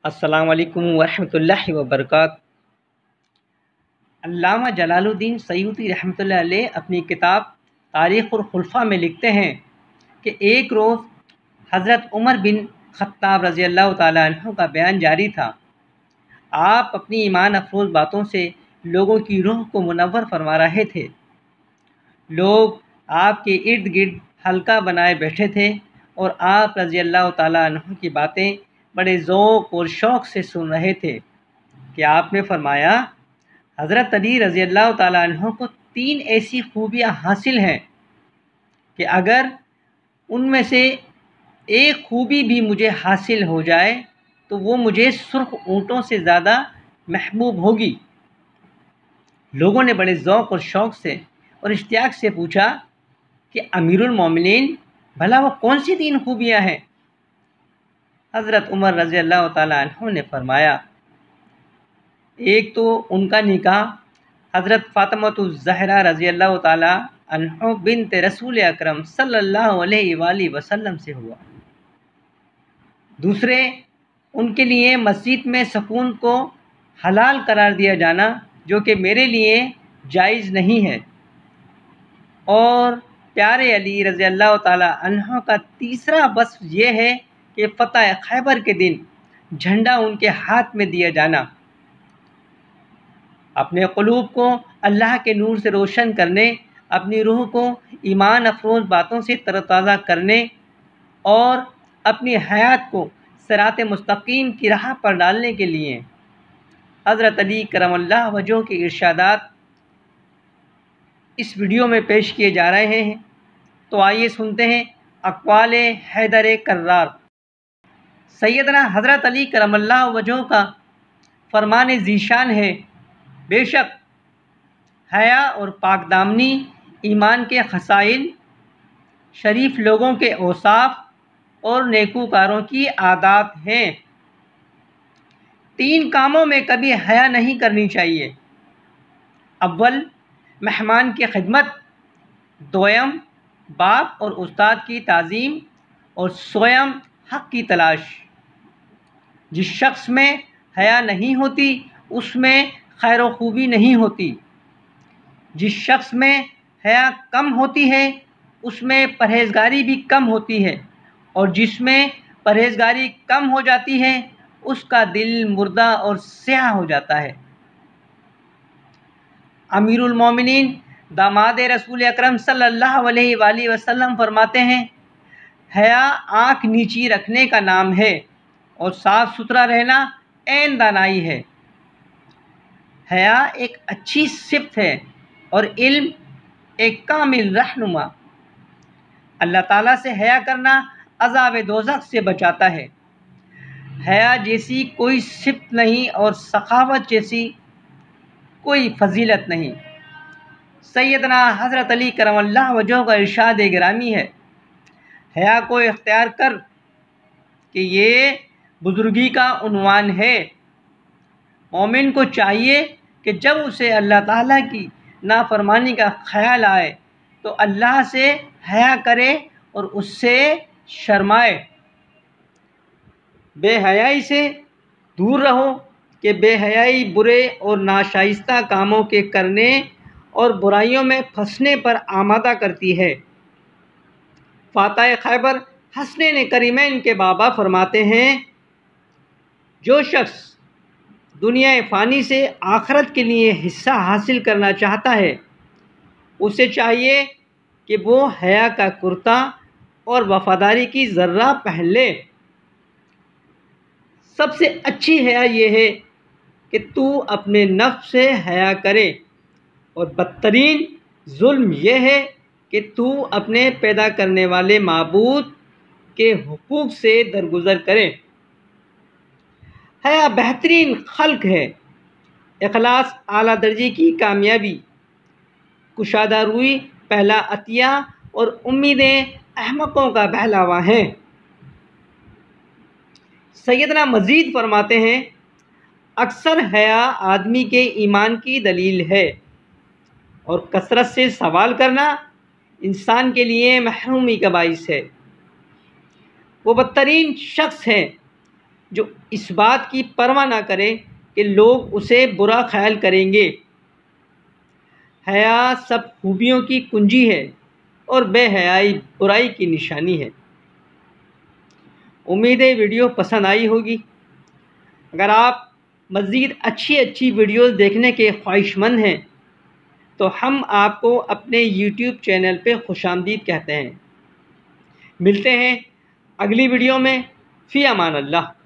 السلام علیکم ورحمۃ اللہ وبرکاتہ۔ علامہ جلال الدین سیوطی رحمۃ اللہ علیہ اپنی کتاب تاریخ الخلفاء میں لکھتے ہیں کہ ایک روز حضرت عمر بن خطاب رضی اللہ تعالیٰ عنہ کا بیان جاری تھا۔ آپ اپنی ایمان افروز باتوں سے لوگوں کی روح کو منور فرما رہے تھے۔ لوگ آپ کے ارد گرد حلقہ بنائے بیٹھے تھے اور آپ رضی اللہ تعالیٰ عنہ کی باتیں بڑے ذوق اور شوق سے سن رہے تھے کہ آپ نے فرمایا، حضرت علی رضی اللہ تعالیٰ عنہ کو 3 ایسی خوبیاں حاصل ہیں کہ اگر ان میں سے ایک خوبی بھی مجھے حاصل ہو جائے تو وہ مجھے سرخ اونٹوں سے زیادہ محبوب ہوگی۔ لوگوں نے بڑے ذوق اور شوق سے اور اشتیاق سے پوچھا کہ امیر المومنین، بھلا وہ کون سی 3 خوبیاں ہیں؟ حضرت عمر رضی اللہ تعالیٰ عنہ نے فرمایا، ایک تو ان کا نکاح حضرت فاطمہ الزہرا رضی اللہ تعالیٰ عنہ بنت رسول اکرم صلی اللہ علیہ وآلہ وسلم سے ہوا۔ دوسرے، ان کے لیے مسجد میں سکون کو حلال قرار دیا جانا، جو کہ میرے لیے جائز نہیں ہے۔ اور پیارے علی رضی اللہ تعالیٰ عنہ کا تیسرا وصف یہ ہے کہ فتح خیبر کے دن جھنڈا ان کے ہاتھ میں دیا جانا۔ اپنے قلوب کو اللہ کے نور سے روشن کرنے، اپنی روح کو ایمان افروز باتوں سے تر و تازہ کرنے اور اپنی حیات کو صراط مستقیم کی راہ پر ڈالنے کے لیے حضرت علی کرم اللہ وجہہ کے ارشادات اس ویڈیو میں پیش کیے جا رہے ہیں۔ تو آئیے سنتے ہیں اقوال حیدر کرار۔ سیدنا حضرت علی کرم اللہ وجہہ کا فرمان ذیشان ہے، بے شک حیا اور پاک دامنی ایمان کے خصائل، شریف لوگوں کے اوصاف اور نیکوکاروں کی عادات ہیں۔ 3 کاموں میں کبھی حیا نہیں کرنی چاہیے۔ اول، مہمان کی خدمت، دوم، باپ اور استاد کی تعظیم، اور سوم، حق کی تلاش۔ جس شخص میں حیا نہیں ہوتی اس میں خیر و خوبی نہیں ہوتی۔ جس شخص میں حیا کم ہوتی ہے اس میں پرہیزگاری بھی کم ہوتی ہے، اور جس میں پرہیزگاری کم ہو جاتی ہے اس کا دل مردہ اور سیاہ ہو جاتا ہے۔ امیر المومنین داماد رسول اکرم صلی اللہ علیہ وآلہ وسلم فرماتے ہیں، حیا آنکھ نیچی رکھنے کا نام ہے اور صاف ستھرا رہنا عین دانائی ہے۔ حیا ایک اچھی صفت ہے اور علم ایک کامل رہنما۔ اللہ تعالیٰ سے حیا کرنا عذاب دوزخ سے بچاتا ہے۔ حیا جیسی کوئی صفت نہیں اور سخاوت جیسی کوئی فضیلت نہیں۔ سیدنا حضرت علی کرم اللہ وجہہ کا ارشاد گرامی ہے، حیا کو اختیار کر کہ یہ بزرگی کا عنوان ہے۔ مومن کو چاہیے کہ جب اسے اللہ تعالیٰ کی نافرمانی کا خیال آئے تو اللہ سے حیا کرے اور اس سے شرمائے۔ بے حیائی سے دور رہو کہ بے حیائی برے اور ناشائستہ کاموں کے کرنے اور برائیوں میں پھنسنے پر آمادہ کرتی ہے۔ فاتح خیبر حسنین کریمین کے بابا فرماتے ہیں، جو شخص دنیا فانی سے آخرت کے لیے حصہ حاصل کرنا چاہتا ہے اسے چاہیے کہ وہ حیا کا کرتا اور وفاداری کی ذرہ پہن لے۔ سب سے اچھی حیا یہ ہے کہ تو اپنے نفس سے حیا کرے، اور بدترین ظلم یہ ہے کہ تو اپنے پیدا کرنے والے معبود کے حقوق سے درگزر کرے۔ حیا بہترین خلق ہے، اخلاص اعلیٰ درجے کی کامیابی، کشادہ روئی پہلا عطیہ اور امیدیں احمقوں کا بہلاوا ہیں۔ سیدنا مزید فرماتے ہیں، اکثر حیا آدمی کے ایمان کی دلیل ہے، اور کثرت سے سوال کرنا انسان کے لیے محرومی کا باعث ہے۔ وہ بدترین شخص ہے جو اس بات کی پرواہ نہ کرے کہ لوگ اسے برا خیال کریں گے۔ حیا سب خوبیوں کی کنجی ہے اور بے حیائی برائی کی نشانی ہے۔ امید ہے ویڈیو پسند آئی ہوگی۔ اگر آپ مزید اچھی ویڈیوز دیکھنے کے خواہش مند ہیں تو ہم آپ کو اپنے یوٹیوب چینل پہ خوش آمدید کہتے ہیں۔ ملتے ہیں اگلی ویڈیو میں۔ فی امان اللہ۔